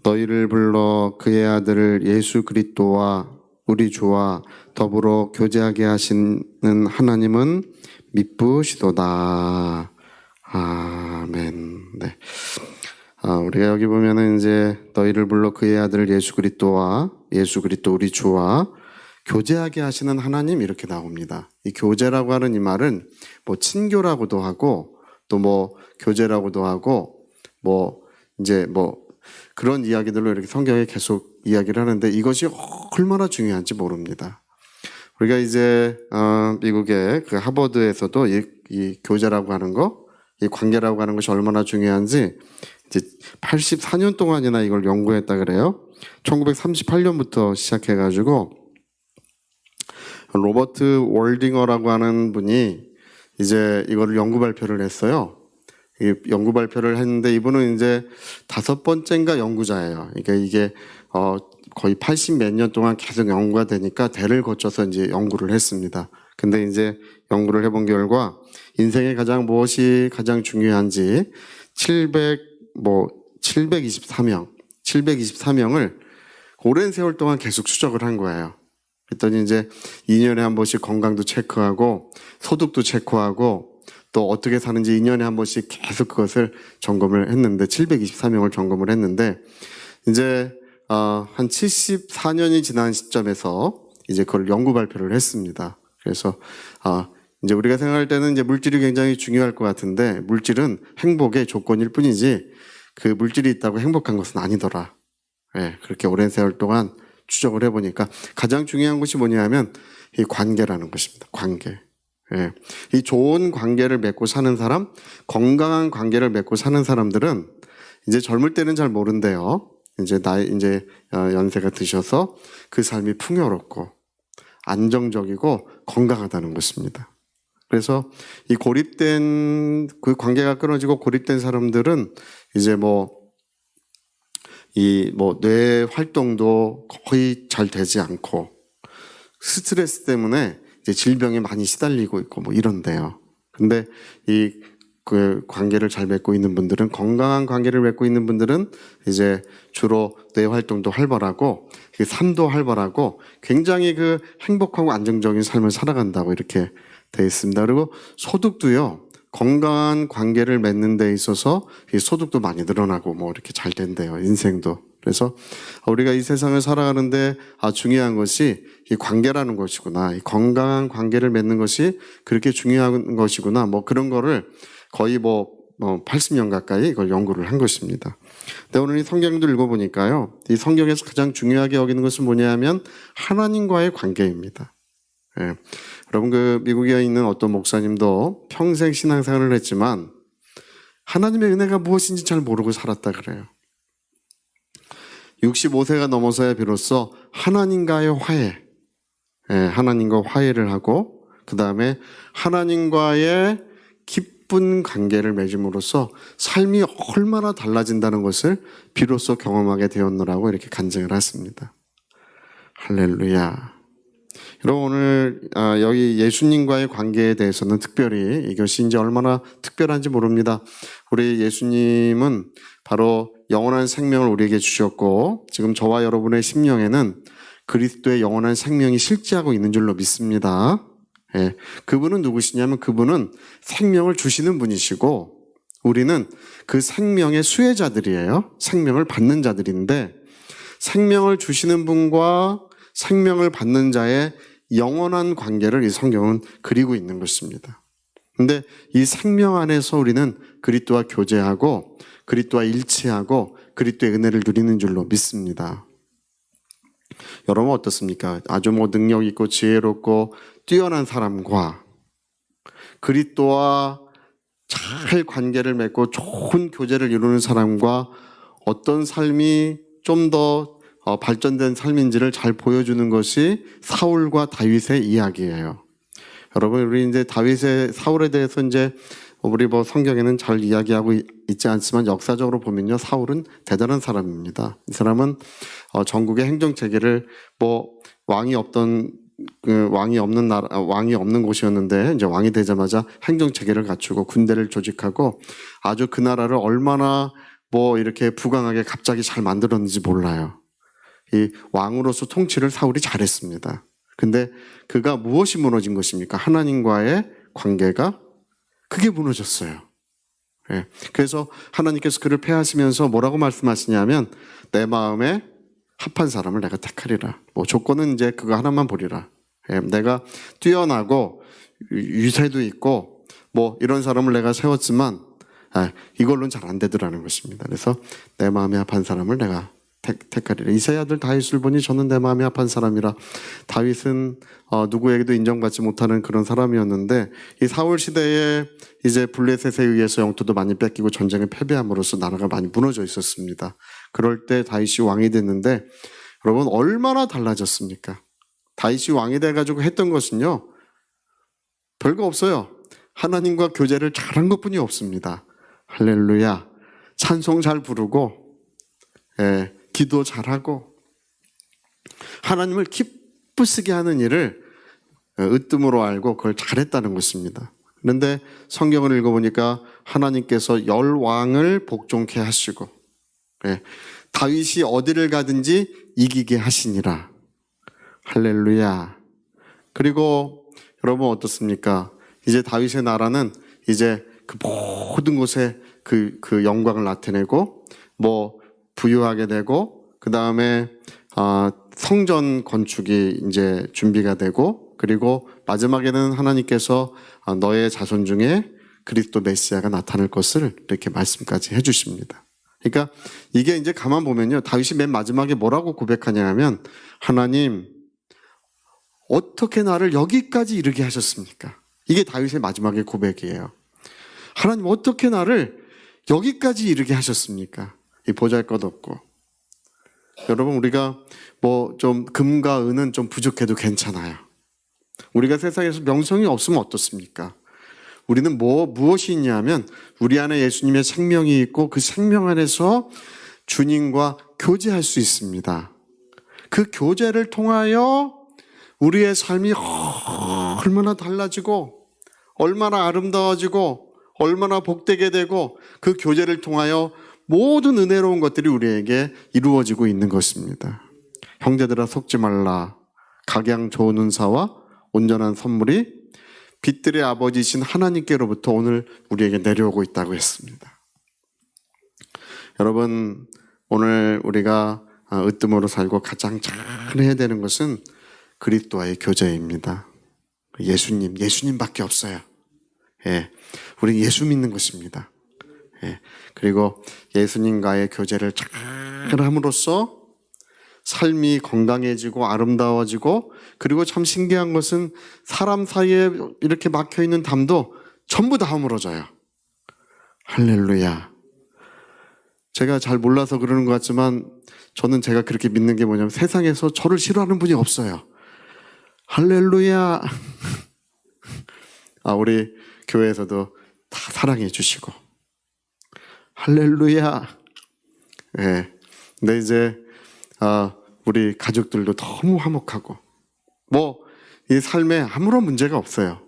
너희를 불러 그의 아들 예수 그리스도와 우리 주와 더불어 교제하게 하시는 하나님은 미쁘시도다. 아멘. 네. 우리가 여기 보면은 이제 너희를 불러 그의 아들 예수 그리스도와 예수 그리스도 우리 주와 교제하게 하시는 하나님 이렇게 나옵니다. 이 교제라고 하는 이 말은 뭐 친교라고도 하고 또 뭐 교제라고도 하고 뭐 이제 뭐 그런 이야기들로 이렇게 성경에 계속 이야기를 하는데 이것이 얼마나 중요한지 모릅니다. 우리가 이제 미국의 그 하버드에서도 이 교제라고 하는 거, 이 관계라고 하는 것이 얼마나 중요한지 이제 84년 동안이나 이걸 연구했다 그래요. 1938년부터 시작해가지고 로버트 월딩어라고 하는 분이 이제 이거를 연구 발표를 했어요. 이 연구 발표를 했는데 이분은 이제 5번째인가 연구자예요. 그러니까 이게 거의 80 몇 년 동안 계속 연구가 되니까 대를 거쳐서 이제 연구를 했습니다. 근데 이제 연구를 해본 결과 인생에 무엇이 가장 중요한지 724명을 오랜 세월 동안 계속 추적을 한 거예요. 그랬더니 이제 2년에 한 번씩 건강도 체크하고 소득도 체크하고 또 어떻게 사는지 2년에 한 번씩 계속 그것을 점검을 했는데 724명을 점검을 했는데 이제 한 74년이 지난 시점에서 이제 그걸 연구 발표를 했습니다. 그래서 이제 우리가 생각할 때는 이제 물질이 굉장히 중요할 것 같은데 물질은 행복의 조건일 뿐이지 그 물질이 있다고 행복한 것은 아니더라. 네, 그렇게 오랜 세월 동안 추적을 해보니까 가장 중요한 것이 뭐냐면 이 관계라는 것입니다. 관계. 예. 이 좋은 관계를 맺고 사는 사람, 건강한 관계를 맺고 사는 사람들은 이제 젊을 때는 잘 모른대요. 이제 연세가 드셔서 그 삶이 풍요롭고 안정적이고 건강하다는 것입니다. 그래서 이 고립된 그 관계가 끊어지고 고립된 사람들은 이제 뇌 활동도 거의 잘 되지 않고 스트레스 때문에 이제 질병에 많이 시달리고 있고 뭐 이런데요. 근데 그 관계를 잘 맺고 있는 분들은 건강한 관계를 맺고 있는 분들은 이제 주로 뇌 활동도 활발하고 삶도 활발하고 굉장히 그 행복하고 안정적인 삶을 살아간다고 이렇게 되어 있습니다. 그리고 소득도요. 건강한 관계를 맺는 데 있어서 이 소득도 많이 늘어나고 뭐 이렇게 잘 된대요. 인생도. 그래서 우리가 이 세상을 살아가는데 중요한 것이 이 관계라는 것이구나. 이 건강한 관계를 맺는 것이 그렇게 중요한 것이구나. 뭐 그런 거를 거의 80년 가까이 이걸 연구를 한 것입니다. 근데 오늘 이 성경도 읽어보니까요. 이 성경에서 가장 중요하게 여기는 것은 뭐냐면 하나님과의 관계입니다. 예. 여러분 그 미국에 있는 어떤 목사님도 평생 신앙생활을 했지만 하나님의 은혜가 무엇인지 잘 모르고 살았다 그래요. 65세가 넘어서야 비로소 하나님과의 화해, 하나님과 화해를 하고 그 다음에 하나님과의 기쁜 관계를 맺음으로써 삶이 얼마나 달라진다는 것을 비로소 경험하게 되었노라고 이렇게 간증을 했습니다. 할렐루야. 여러분 오늘 여기 예수님과의 관계에 대해서는 특별히 이것이 이제 얼마나 특별한지 모릅니다. 우리 예수님은 바로 영원한 생명을 우리에게 주셨고 지금 저와 여러분의 심령에는 그리스도의 영원한 생명이 실제하고 있는 줄로 믿습니다. 예, 그분은 누구시냐면 그분은 생명을 주시는 분이시고 우리는 그 생명의 수혜자들이에요. 생명을 받는 자들인데 생명을 주시는 분과 생명을 받는 자의 영원한 관계를 이 성경은 그리고 있는 것입니다. 근데 이 생명 안에서 우리는 그리스도와 교제하고 그리스도와 일치하고 그리스도의 은혜를 누리는 줄로 믿습니다. 여러분 어떻습니까? 아주 능력 있고 지혜롭고 뛰어난 사람과 그리스도와 잘 관계를 맺고 좋은 교제를 이루는 사람과 어떤 삶이 좀 더 발전된 삶인지를 잘 보여주는 것이 사울과 다윗의 이야기예요. 여러분 우리 이제 사울에 대해서 이제 우리 성경에는 잘 이야기하고 있지 않지만 역사적으로 보면요 사울은 대단한 사람입니다. 이 사람은 전국의 행정 체계를 왕이 없는 곳이었는데 이제 왕이 되자마자 행정 체계를 갖추고 군대를 조직하고 아주 그 나라를 얼마나 뭐 이렇게 부강하게 갑자기 잘 만들었는지 몰라요. 이 왕으로서 통치를 사울이 잘했습니다. 근데 그가 무엇이 무너진 것입니까? 하나님과의 관계가 그게 무너졌어요. 예. 그래서 하나님께서 그를 폐하시면서 뭐라고 말씀하시냐면 내 마음에 합한 사람을 내가 택하리라. 뭐 조건은 이제 그거 하나만 보리라. 예. 내가 뛰어나고 유세도 있고 뭐 이런 사람을 내가 세웠지만 이걸로는 잘 안 되더라는 것입니다. 그래서 내 마음에 합한 사람을 내가 택하리라. 이새의 아들 다윗을 보니 저는 내 마음에 합한 사람이라. 다윗은 누구에게도 인정받지 못하는 그런 사람이었는데 이 사울 시대에 이제 블레셋에 의해서 영토도 많이 뺏기고 전쟁에 패배함으로써 나라가 많이 무너져 있었습니다. 그럴 때 다윗이 왕이 됐는데 여러분 얼마나 달라졌습니까? 다윗이 왕이 돼가지고 했던 것은요 별거 없어요. 하나님과 교제를 잘한 것뿐이 없습니다. 할렐루야. 찬송 잘 부르고 기도 잘하고 하나님을 기쁘시게 하는 일을 으뜸으로 알고 그걸 잘했다는 것입니다. 그런데 성경을 읽어보니까 하나님께서 열 왕을 복종케 하시고 다윗이 어디를 가든지 이기게 하시니라. 할렐루야. 그리고 여러분 어떻습니까? 이제 다윗의 나라는 이제 그 모든 곳에 그 영광을 나타내고 뭐 부유하게 되고 그 다음에 성전 건축이 이제 준비가 되고 그리고 마지막에는 하나님께서 너의 자손 중에 그리스도 메시아가 나타날 것을 이렇게 말씀까지 해주십니다. 그러니까 이게 이제 가만 보면요 다윗이 맨 마지막에 뭐라고 고백하냐 하면 하나님 어떻게 나를 여기까지 이르게 하셨습니까? 이게 다윗의 마지막의 고백이에요. 하나님 어떻게 나를 여기까지 이르게 하셨습니까? 이 보잘것없고 여러분 우리가 뭐 좀 금과 은은 좀 부족해도 괜찮아요. 우리가 세상에서 명성이 없으면 어떻습니까? 우리는 무엇이 있냐면 우리 안에 예수님의 생명이 있고 그 생명 안에서 주님과 교제할 수 있습니다. 그 교제를 통하여 우리의 삶이 얼마나 달라지고 얼마나 아름다워지고 얼마나 복되게 되고 그 교제를 통하여 모든 은혜로운 것들이 우리에게 이루어지고 있는 것입니다. 형제들아 속지 말라. 각양 좋은 은사와 온전한 선물이 빛들의 아버지이신 하나님께로부터 오늘 우리에게 내려오고 있다고 했습니다. 여러분 오늘 우리가 으뜸으로 살고 가장 잘해야 되는 것은 그리스도와의 교제입니다. 예수님밖에 없어요. 우리 예수 믿는 것입니다. 그리고 예수님과의 교제를 잘 함으로써 삶이 건강해지고 아름다워지고 그리고 참 신기한 것은 사람 사이에 이렇게 막혀있는 담도 전부 다 허물어져요. 할렐루야. 제가 잘 몰라서 그러는 것 같지만 저는 제가 그렇게 믿는 게 뭐냐면 세상에서 저를 싫어하는 분이 없어요. 할렐루야. 우리 교회에서도 다 사랑해 주시고 할렐루야. 근데 이제 우리 가족들도 너무 화목하고 이 삶에 아무런 문제가 없어요.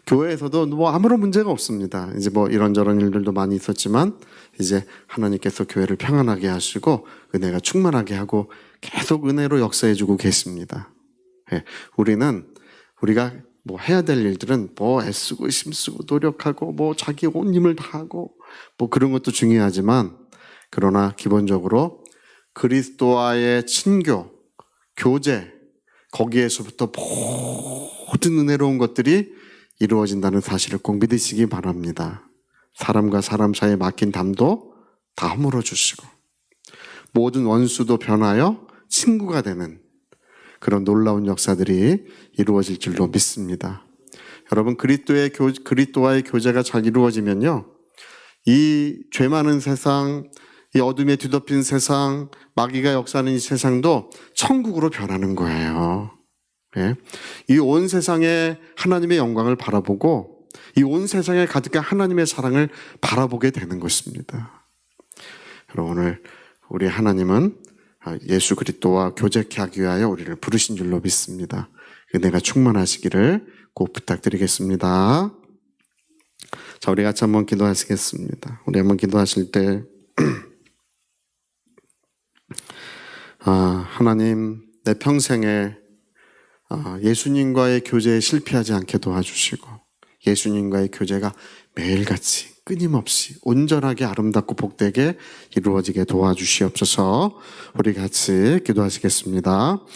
교회에서도 아무런 문제가 없습니다. 이제 이런저런 일들도 많이 있었지만 이제 하나님께서 교회를 평안하게 하시고 은혜가 충만하게 하고 계속 은혜로 역사해주고 계십니다. 우리가 해야 될 일들은 애쓰고 힘쓰고 노력하고 자기 온 힘을 다하고 그런 것도 중요하지만 그러나 기본적으로 그리스도와의 친교, 교제 거기에서부터 모든 은혜로운 것들이 이루어진다는 사실을 꼭 믿으시기 바랍니다. 사람과 사람 사이에 막힌 담도 다 허물어 주시고 모든 원수도 변하여 친구가 되는 그런 놀라운 역사들이 이루어질 줄로 믿습니다. 여러분 그리스도와의 교제가 잘 이루어지면요 이 죄 많은 세상, 이 어둠에 뒤덮인 세상, 마귀가 역사하는 이 세상도 천국으로 변하는 거예요. 이 온 세상에 하나님의 영광을 바라보고 이 온 세상에 가득한 하나님의 사랑을 바라보게 되는 것입니다. 여러분 오늘 우리 하나님은 예수 그리스도와 교제케 하기 위하여 우리를 부르신 줄로 믿습니다. 은혜가 충만하시기를 꼭 부탁드리겠습니다. 자, 우리 같이 한번 기도하시겠습니다. 우리 한번 기도하실 때 하나님, 내 평생에 예수님과의 교제에 실패하지 않게 도와주시고 예수님과의 교제가 매일같이 끊임없이 온전하게 아름답고 복되게 이루어지게 도와주시옵소서. 우리 같이 기도하시겠습니다.